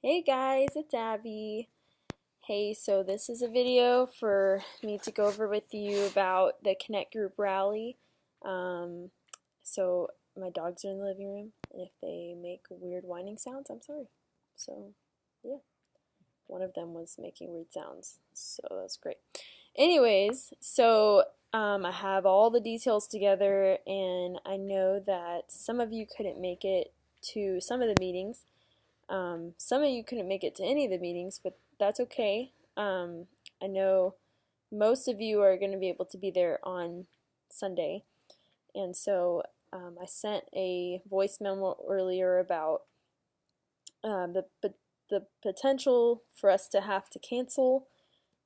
Hey guys, it's Abby. Hey, so this is a video for me to go over with you about the Connect Group rally. Um, so my dogs are in the living room, and if they make weird whining sounds, I'm sorry. So yeah, one of them was making weird sounds, so that's great. Anyways, I have all the details together, and I know that some of you couldn't make it to some of the meetings. Some of you couldn't make it to any of the meetings, but that's okay. I know most of you are going to be able to be there on Sunday, and so I sent a voice memo earlier about the potential for us to have to cancel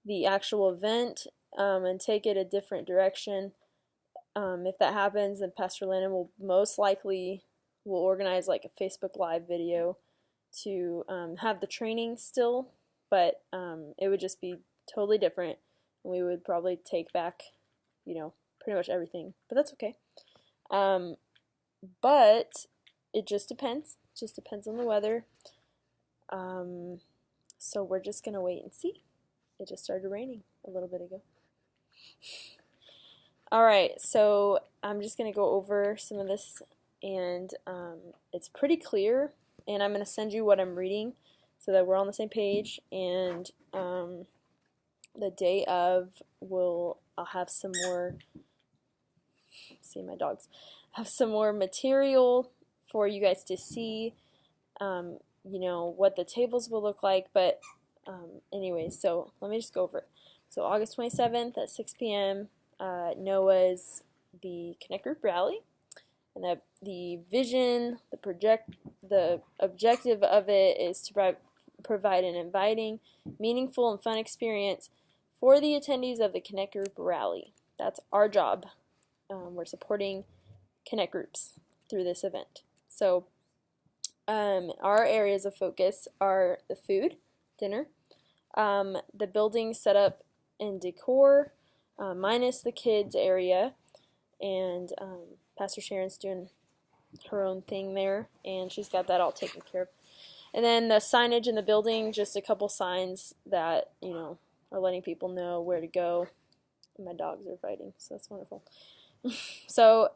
the actual event and take it a different direction. If that happens, then Pastor Lennon will most likely organize like a Facebook Live video to have the training still, but it would just be totally different. We would probably take back, pretty much everything, but that's okay. But it just depends. It just depends on the weather. So we're just gonna wait and see. It just started raining a little bit ago. All right, so I'm just gonna go over some of this, and it's pretty clear. And I'm going to send you what I'm reading so that we're on the same page. And the day of, I'll have some more. See my dogs. Have some more material for you guys to see. What the tables will look like. But anyways, so let me just go over it. So August 27th at 6 p.m. Noah's the Connect Group rally. And the vision, the objective of it is to provide an inviting, meaningful, and fun experience for the attendees of the Connect Group rally. That's our job. We're supporting Connect Groups through this event. So our areas of focus are the food, dinner, the building setup and decor, minus the kids area, and Pastor Sharon's doing her own thing there, and she's got that all taken care of. And then the signage in the building, just a couple signs that, are letting people know where to go. And my dogs are fighting, so that's wonderful. So,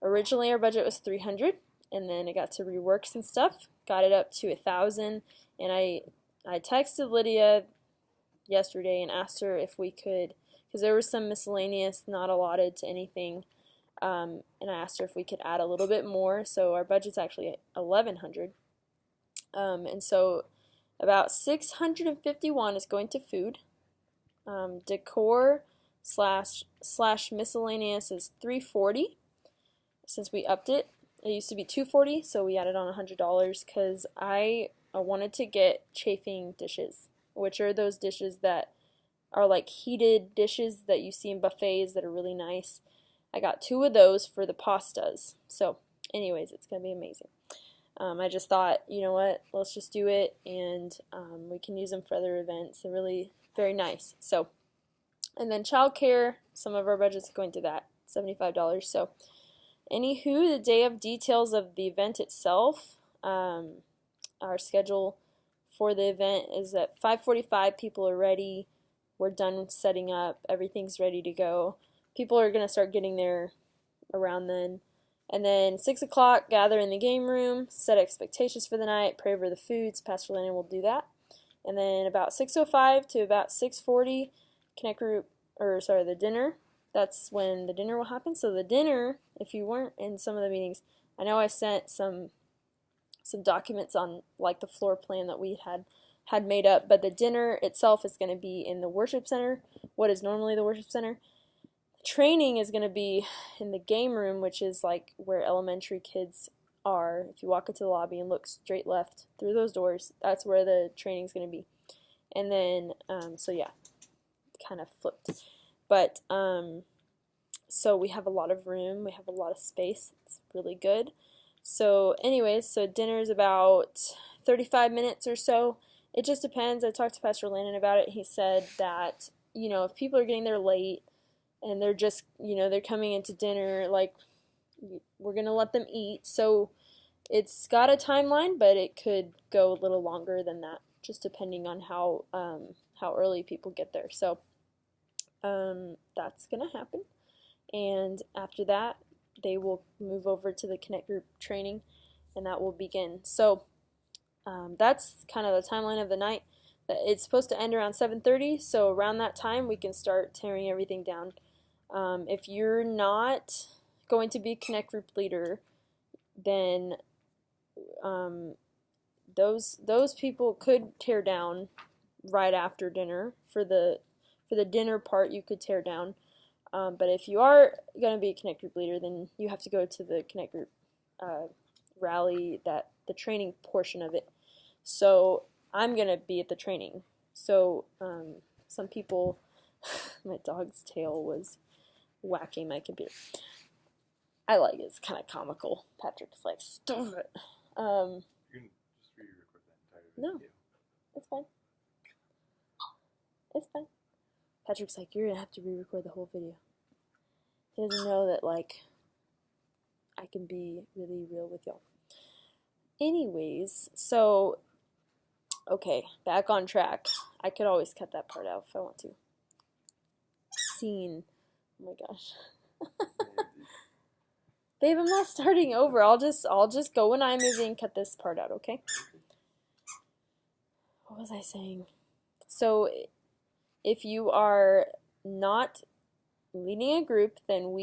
originally our budget was $300, and then it got to reworks and stuff, got it up to $1,000, and I texted Lydia yesterday and asked her if we could, because there was some miscellaneous not allotted to anything, and I asked her if we could add a little bit more, so our budget's actually $1,100, and so about $651 is going to food. Decor slash miscellaneous is $340. Since we upped it, it used to be $240, so we added on $100 because I wanted to get chafing dishes, which are those dishes that are like heated dishes that you see in buffets that are really nice. I got 2 of those for the pastas. So anyways, it's going to be amazing. I just thought, you know what, let's just do it, and we can use them for other events. They're really very nice. So, and then childcare, some of our budget's going to that, $75. So anywho, the day of details of the event itself, our schedule for the event is at 5:45, people are ready. We're done setting up. Everything's ready to go. People are going to start getting there around then. And then 6 o'clock, gather in the game room, set expectations for the night, pray over the foods. Pastor Lennon will do that. And then about 6:05 to about 6:40, the dinner. That's when the dinner will happen. So the dinner, if you weren't in some of the meetings, I know I sent some documents on like the floor plan that we had made up, but the dinner itself is going to be in the worship center, what is normally the worship center. The training is going to be in the game room, which is like where elementary kids are. If you walk into the lobby and look straight left through those doors, that's where the training is going to be. And then, so yeah, kind of flipped. But, so we have a lot of room, we have a lot of space, it's really good. So anyways, so dinner is about 35 minutes or so. It just depends. I talked to Pastor Landon about it. He said that, if people are getting there late and they're just, they're coming into dinner, like, we're going to let them eat. So it's got a timeline, but it could go a little longer than that, just depending on how early people get there. So that's gonna happen, and after that, they will move over to the Connect group training, and that will begin. So that's kind of the timeline of the night. It's supposed to end around 7:30, so around that time we can start tearing everything down. If you're not going to be Connect group leader, then those people could tear down right after dinner. For the dinner part, you could tear down. But if you are going to be a Connect group leader, then you have to go to the Connect group rally, the training portion of it. So I'm going to be at the training. So some people, my dog's tail was whacking my computer. I like it. It's kind of comical. Patrick's like, stop it. You can just re-record that entire video. No, it's fine. It's fine. Patrick's like, you're going to have to re-record the whole video. He doesn't know that, like, I can be really real with y'all. Anyways, so, okay, back on track. I could always cut that part out if I want to. Scene. Oh my gosh. Babe, I'm not starting over. I'll just go in iMovie and cut this part out, okay? What was I saying? So, if you are not leading a group, then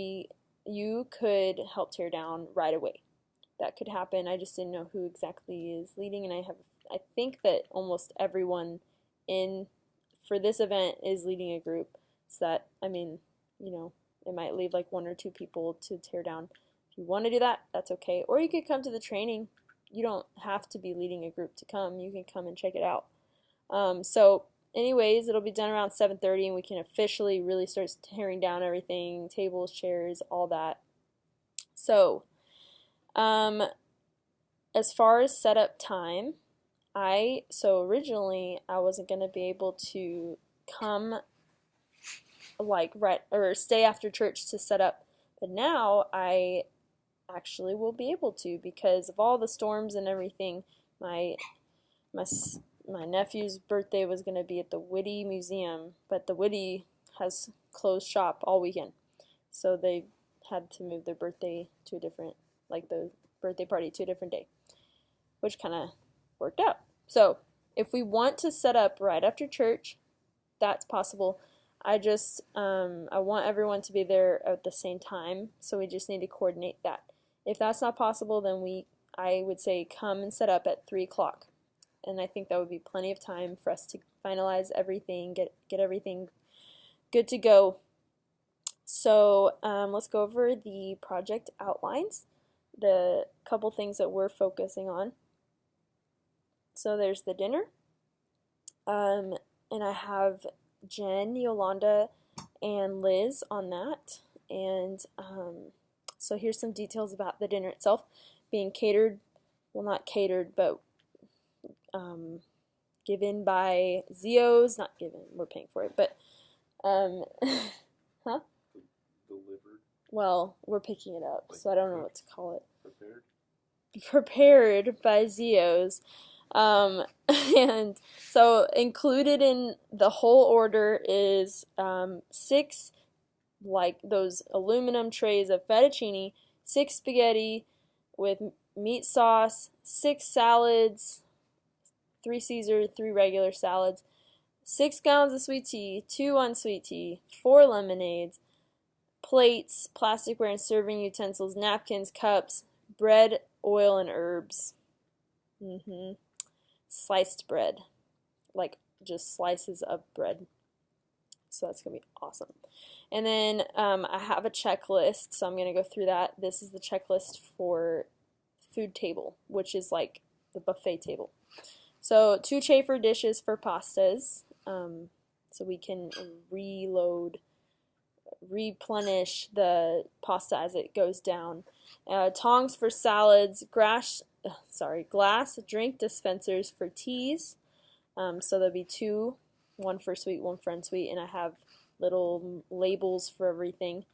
you could help tear down right away. That could happen. I just didn't know who exactly is leading, and I think that almost everyone for this event is leading a group. So that, I mean, you know, it might leave like 1 or 2 people to tear down. If you want to do that, that's okay. Or you could come to the training. You don't have to be leading a group to come. You can come and check it out. So anyways, it'll be done around 7:30, and we can officially really start tearing down everything, tables, chairs, all that. So, as far as setup time, so originally I wasn't going to be able to come like right or stay after church to set up, but now I actually will be able to, because of all the storms and everything. My nephew's birthday was going to be at the Whitty Museum, but the Whitty has closed shop all weekend, so they had to move their birthday to a different, like the birthday party to a different day, which kind of worked out. So if we want to set up right after church, that's possible. I want everyone to be there at the same time, so we just need to coordinate that. If that's not possible, then I would say come and set up at 3 o'clock. And I think that would be plenty of time for us to finalize everything, get everything good to go. So let's go over the project outlines, the couple things that we're focusing on. So there's the dinner, and I have Jen, Yolanda, and Liz on that. And so here's some details about the dinner itself. Being catered, well, not catered, but given by Zio's, not given, we're paying for it, but huh? Delivered. Well, we're picking it up, so I don't know what to call it. Prepared? Prepared by Zio's. And so included in the whole order is 6 like those aluminum trays of fettuccine, 6 spaghetti with meat sauce, 6 salads, 3 Caesar, 3 regular salads, 6 gallons of sweet tea, 2 unsweet tea, 4 lemonades, plates, plasticware and serving utensils, napkins, cups, bread, oil, and herbs. Sliced bread, like just slices of bread. So that's going to be awesome. And then I have a checklist, so I'm going to go through that. This is the checklist for food table, which is like the buffet table. So 2 chafer dishes for pastas, so we can replenish the pasta as it goes down. Tongs for salads, glass drink dispensers for teas. So there'll be 2, one for sweet, one for unsweet, and I have little labels for everything.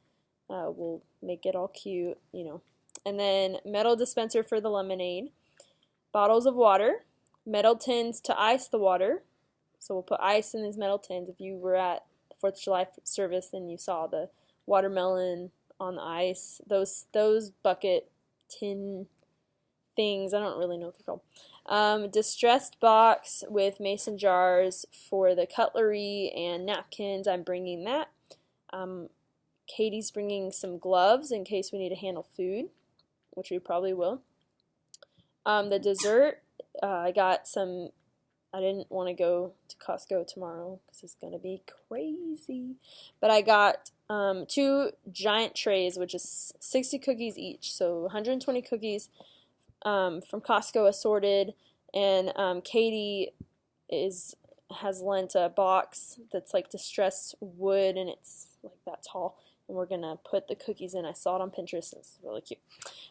We'll make it all cute, you know. and then metal dispenser for the lemonade, bottles of water, metal tins to ice the water. So we'll put ice in these metal tins. If you were at the 4th of July service and you saw the watermelon on the ice, those bucket tin things, I don't really know what they're called. Distressed box with mason jars for the cutlery and napkins. I'm bringing that. Katie's bringing some gloves in case we need to handle food, which we probably will. The dessert, I got some. I didn't want to go to Costco tomorrow because it's going to be crazy. But I got 2 giant trays, which is 60 cookies each. So 120 cookies from Costco assorted. And Katie has lent a box that's like distressed wood, and it's like that tall. And we're going to put the cookies in. I saw it on Pinterest. It's really cute.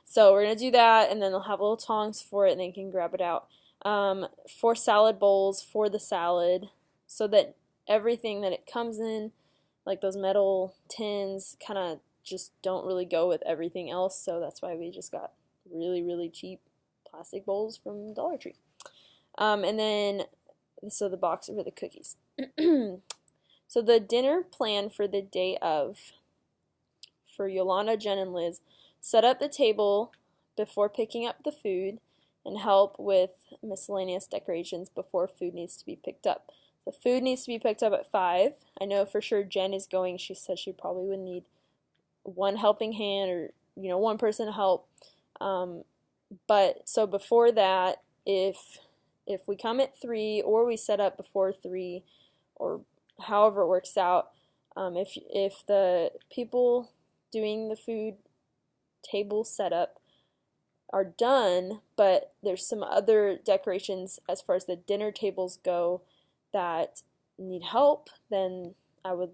So we're going to do that, and then they'll have little tongs for it, and they can grab it out. 4 salad bowls for the salad, so that everything that it comes in, like those metal tins, kind of just don't really go with everything else. So that's why we just got really, really cheap plastic bowls from Dollar Tree. And then, so the box for the cookies. So the dinner plan for the day of, for Yolanda, Jen, and Liz, set up the table before picking up the food and help with miscellaneous decorations before food needs to be picked up. The food needs to be picked up at 5. I know for sure Jen is going. She said she probably would need one helping hand, or one person to help. But so before that, if we come at 3 or we set up before 3, or however it works out, if the people doing the food table setup are done, but there's some other decorations as far as the dinner tables go that need help, then I would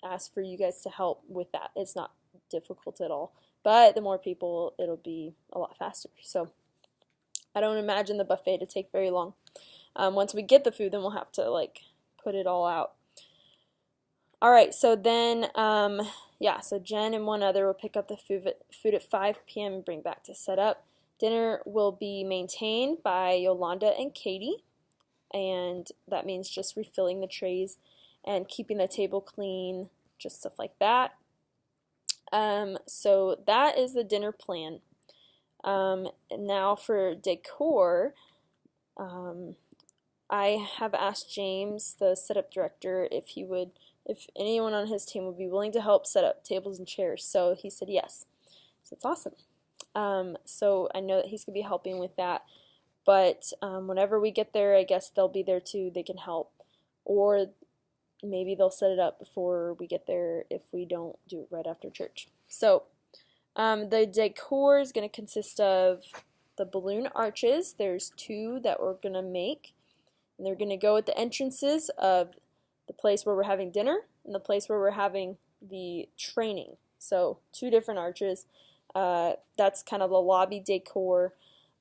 ask for you guys to help with that. It's not difficult at all, but the more people, it'll be a lot faster. So I don't imagine the buffet to take very long. Once we get the food, then we'll have to put it all out. All right, so then so Jen and one other will pick up the food at 5 p.m. and bring back to set up. Dinner will be maintained by Yolanda and Katie, and that means just refilling the trays and keeping the table clean, just stuff like that. So that is the dinner plan. Now for decor, I have asked James, the setup director, if anyone on his team would be willing to help set up tables and chairs. So he said yes. So it's awesome. So I know that he's going to be helping with that. But whenever we get there, I guess they'll be there too. They can help. Or maybe they'll set it up before we get there if we don't do it right after church. So the decor is going to consist of the balloon arches. There's 2 that we're going to make. And they're going to go at the entrances of the place where we're having dinner and the place where we're having the training. So 2 different arches. That's kind of the lobby decor.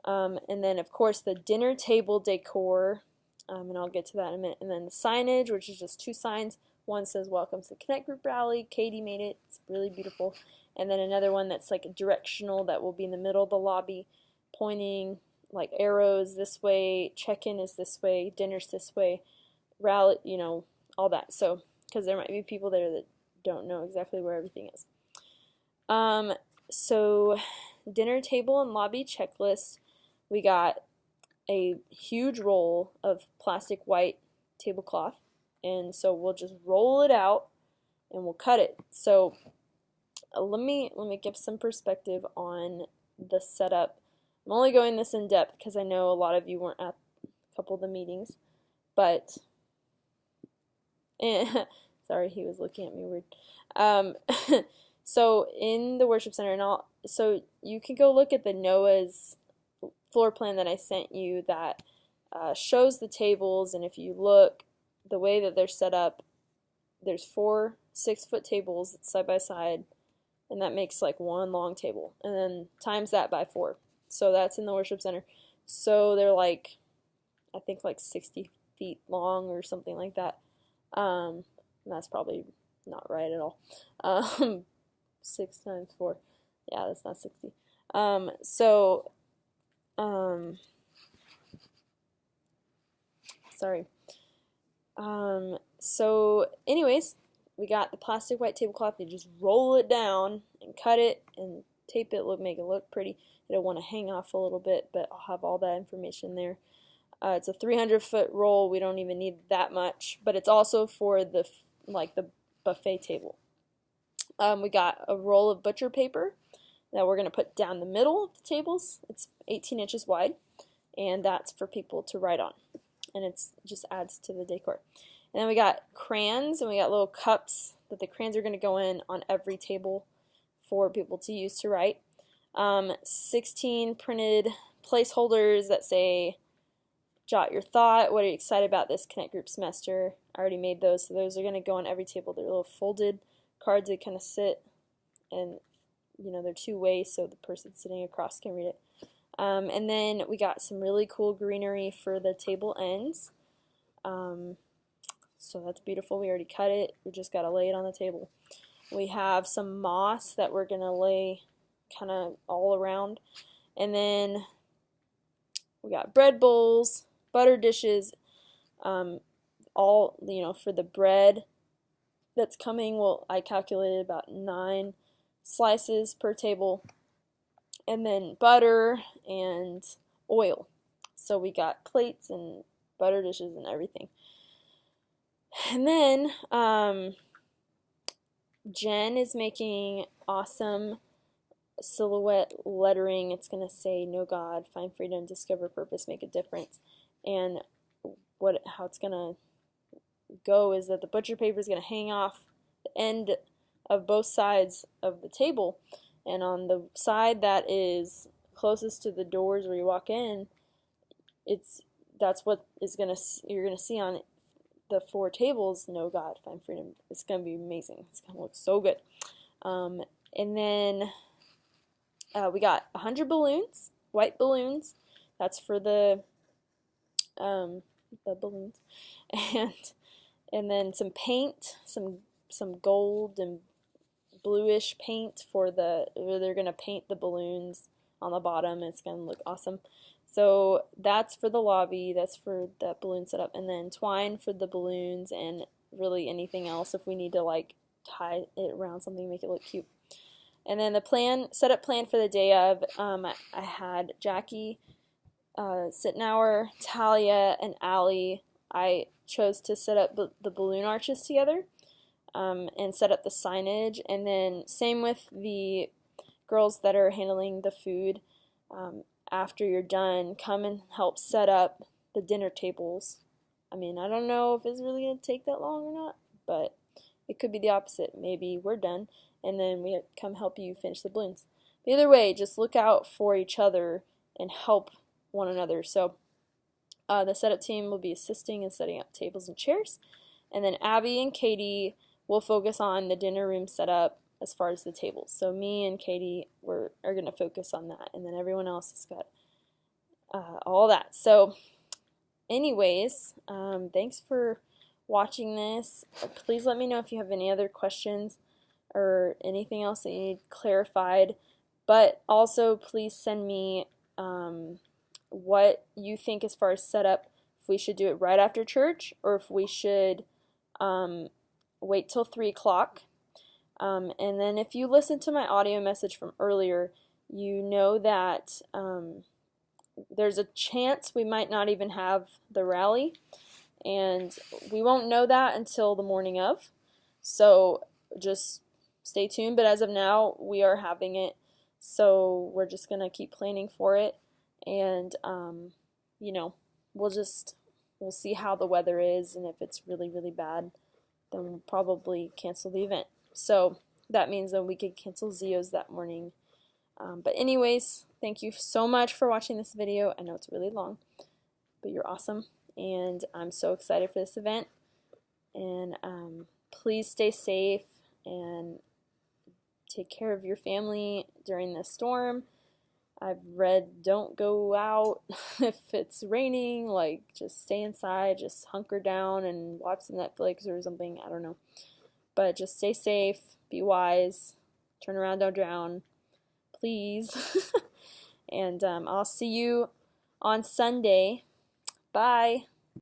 And then, of course, the dinner table decor, and I'll get to that in a minute. And then the signage, which is just 2 signs. One says, "Welcome to the Connect Group Rally." Katie made it. It's really beautiful. And then another one that's like a directional that will be in the middle of the lobby, pointing like arrows this way, check-in is this way, dinner's this way, rally, all that. So, because there might be people there that don't know exactly where everything is. So, dinner table and lobby checklist. We got a huge roll of plastic white tablecloth, and so we'll just roll it out and we'll cut it. So let me give some perspective on the setup. I'm only going this in depth because I know a lot of you weren't at a couple of the meetings, but sorry, he was looking at me weird. So in the worship center, so you can go look at the Noah's floor plan that I sent you that shows the tables, and if you look the way that they're set up, there's 4 6-foot tables side by side, and that makes like one long table, and then times that by 4. So that's in the worship center. So they're like, I think like 60 feet long or something like that. And that's probably not right at all. 6 times 4. Yeah, that's not 60. So, sorry. So anyways, we got the plastic white tablecloth. You just roll it down and cut it and tape it, make it look pretty. It'll want to hang off a little bit, but I'll have all that information there. It's a 300-foot roll. We don't even need that much, but it's also for the buffet table. We got a roll of butcher paper that we're going to put down the middle of the tables. It's 18 inches wide, and that's for people to write on, and it just adds to the decor. And then we got crayons, and we got little cups that the crayons are going to go in on every table for people to use to write. 16 printed placeholders that say, jot your thought, what are you excited about this Connect Group semester? I already made those, so those are going to go on every table. They're little folded cards that kind of sit, and they're two-way, so the person sitting across can read it. And then we got some really cool greenery for the table ends. So that's beautiful. We already cut it. We just got to lay it on the table. We have some moss that we're going to lay kind of all around. And then we got bread bowls, butter dishes, all, for the bread that's coming. Well, I calculated about 9 slices per table. And then butter and oil. So we got plates and butter dishes and everything. And then Jen is making awesome silhouette lettering. It's going to say, "Know God, find freedom, discover purpose, make a difference." And how it's going to go is that the butcher paper is going to hang off the end of both sides of the table. And on the side that is closest to the doors where you walk in, that's what you're gonna see on the 4 tables. Know God, find freedom. It's gonna be amazing. It's gonna look so good. And then we got 100 balloons, white balloons. That's for the balloons, and then some paint, some gold and bluish paint they're going to paint the balloons on the bottom. It's going to look awesome. So that's for the lobby, that's for that balloon setup, and then twine for the balloons and really anything else if we need to tie it around something, make it look cute. And then the setup plan for the day of, I had Jackie, Sittenauer, Talia, and Allie. I chose to set up the balloon arches together. And set up the signage, and then same with the girls that are handling the food. After you're done, come and help set up the dinner tables. I mean, I don't know if it's really going to take that long or not, but it could be the opposite. Maybe we're done, and then we come help you finish the balloons. But either way, just look out for each other and help one another. So the setup team will be assisting in setting up tables and chairs, and then Abby and Katie will focus on the dinner room setup as far as the tables. So me and Katie are going to focus on that, and then everyone else has got all that. So anyways, thanks for watching this. Please let me know if you have any other questions or anything else that you need clarified. But also please send me what you think as far as setup, if we should do it right after church or if we should wait till 3 o'clock. And then if you listen to my audio message from earlier, you know that there's a chance we might not even have the rally, and we won't know that until the morning of. So just stay tuned. But as of now, we are having it, so we're just gonna keep planning for it, and we'll see how the weather is, and if it's really, really bad, then we'll probably cancel the event. So that means that we could cancel Zio's that morning. But anyways, thank you so much for watching this video. I know it's really long, but you're awesome, and I'm so excited for this event. And please stay safe and take care of your family during this storm. I've read don't go out if it's raining, just stay inside, just hunker down and watch some Netflix or something, I don't know. But just stay safe, be wise, turn around, don't drown, please. And I'll see you on Sunday. Bye.